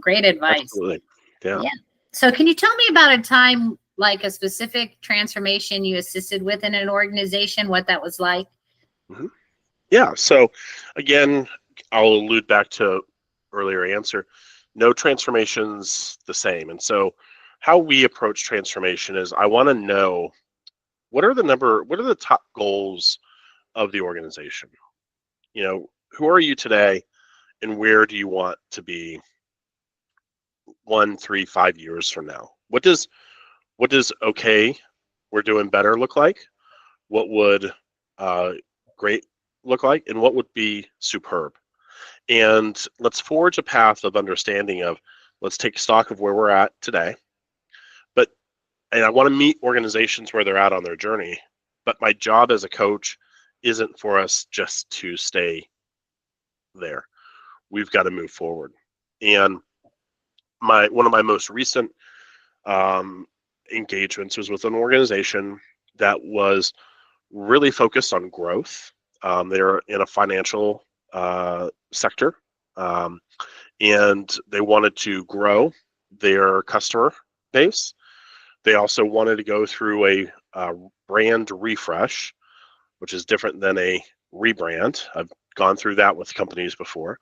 great advice. Absolutely. Yeah. Yeah. So can you tell me about a time, like a specific transformation you assisted with in an organization, what that was like? hmm Yeah. So again, I'll allude back to earlier answer. No transformation's the same. And so how we approach transformation is I want to know what are the top goals of the organization? Who are you today and where do you want to be 1, 3, 5 years from now? What does okay, we're doing better look like? What would uh, great look like? And what would be superb? And let's forge a path of understanding of let's take stock of where we're at today. But and I want to meet organizations where they're at on their journey. But my job as a coach isn't for us just to stay there. We've got to move forward. And one of my most recent um, engagements was with an organization that was really focused on growth. They're in a financial sector, um, and they wanted to grow their customer base. They also wanted to go through a brand refresh, which is different than a rebrand. I've gone through that with companies before.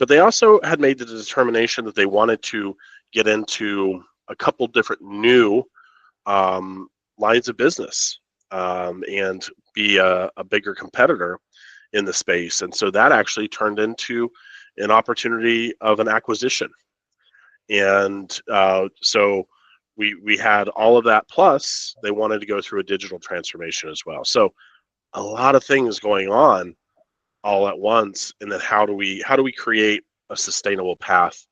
But they also had made the determination that they wanted to get into a couple different new lines of business and be a bigger competitor in the space. And so that actually turned into an opportunity of an acquisition. And so we had all of that, plus they wanted to go through a digital transformation as well. So a lot of things going on all at once. And then how do we create a sustainable path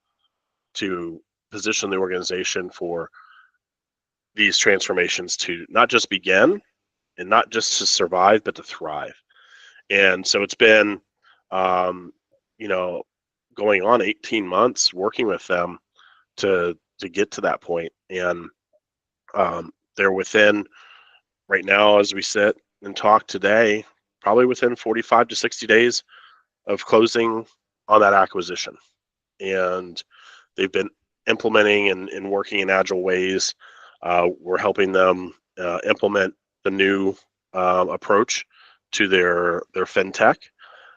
to position the organization for these transformations to not just begin and not just to survive, but to thrive. And so it's been, um, you know, going on 18 months working with them to get to that point. And they're within, right now, as we sit and talk today, probably within 45 to 60 days of closing on that acquisition. And they've been implementing and working in agile ways. We're helping them implement the new approach to their fintech,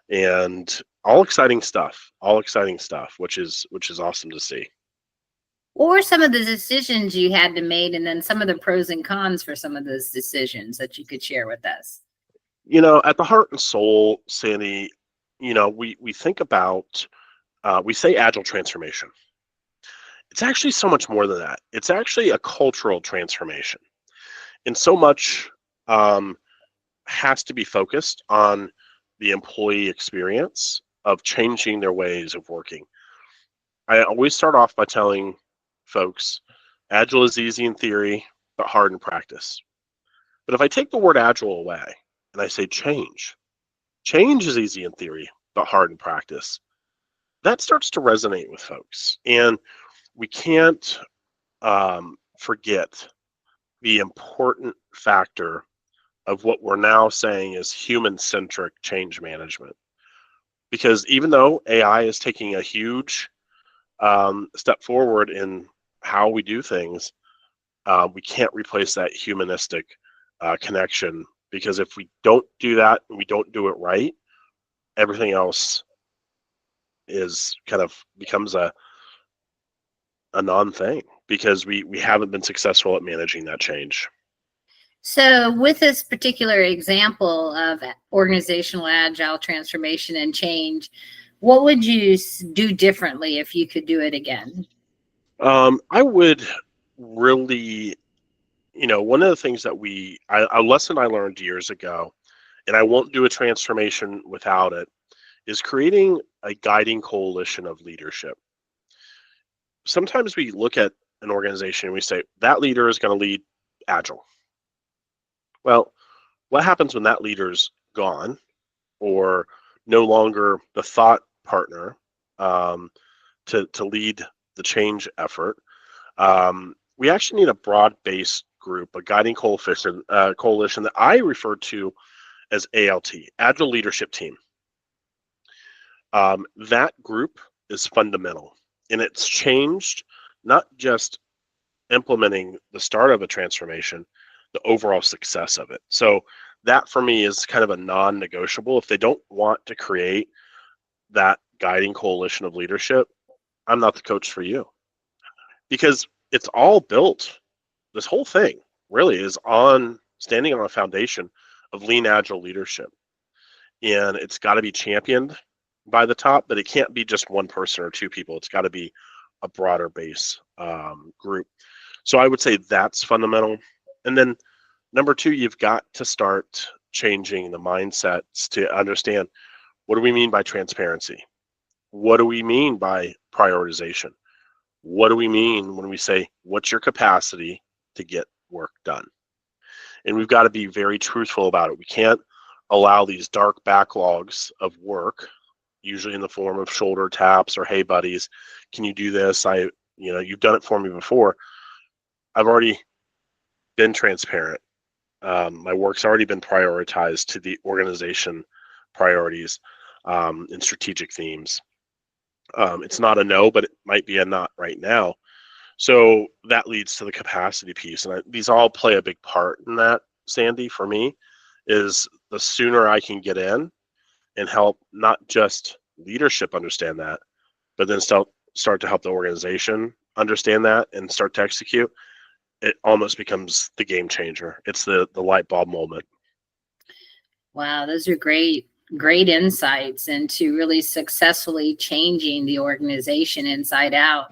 and all exciting stuff, which is awesome to see. What were some of the decisions you had to make, and then some of the pros and cons for some of those decisions that you could share with us? At the heart and soul, Sandy, we think about, we say agile transformation. It's actually so much more than that. It's actually a cultural transformation. And so much has to be focused on the employee experience of changing their ways of working. I always start off by telling folks, agile is easy in theory, but hard in practice. But if I take the word agile away and I say change is easy in theory, but hard in practice, that starts to resonate with folks. And we can't forget the important factor of what we're now saying is human-centric change management. Because even though AI is taking a huge step forward in how we do things, we can't replace that humanistic connection. Because if we don't do that and we don't do it right, everything else is kind of becomes a non-thing, because we haven't been successful at managing that change. So with this particular example of organizational agile transformation and change, what would you do differently if you could do it again? I would really, one of the things that a lesson I learned years ago, and I won't do a transformation without it, is creating a guiding coalition of leadership. Sometimes we look at an organization and we say, that leader is going to lead Agile. Well, what happens when that leader's gone or no longer the thought partner to lead the change effort? We actually need a broad-based group, a guiding coalition that I refer to as ALT, Agile Leadership Team. That group is fundamental. And it's changed, not just implementing the start of a transformation, the overall success of it. So that for me is kind of a non-negotiable. If they don't want to create that guiding coalition of leadership, I'm not the coach for you, because it's all built, this whole thing really is on standing on a foundation of lean agile leadership. And it's got to be championed by the top, but it can't be just one person or two people. It's got to be a broader base group. So I would say that's fundamental. And then number two, you've got to start changing the mindsets to understand, what do we mean by transparency? What do we mean by prioritization? What do we mean when we say, what's your capacity to get work done? And we've got to be very truthful about it. We can't allow these dark backlogs of work, usually in the form of shoulder taps or, hey buddies, can you do this? You've done it for me before. I've already been transparent. My work's already been prioritized to the organization priorities and strategic themes. It's not a no, but it might be a not right now. So that leads to the capacity piece. And these all play a big part in that, Sandy, for me, is the sooner I can get in and help not just leadership understand that, but then start to help the organization understand that and start to execute, it almost becomes the game changer. It's the light bulb moment. Wow, those are great insights into really successfully changing the organization inside out.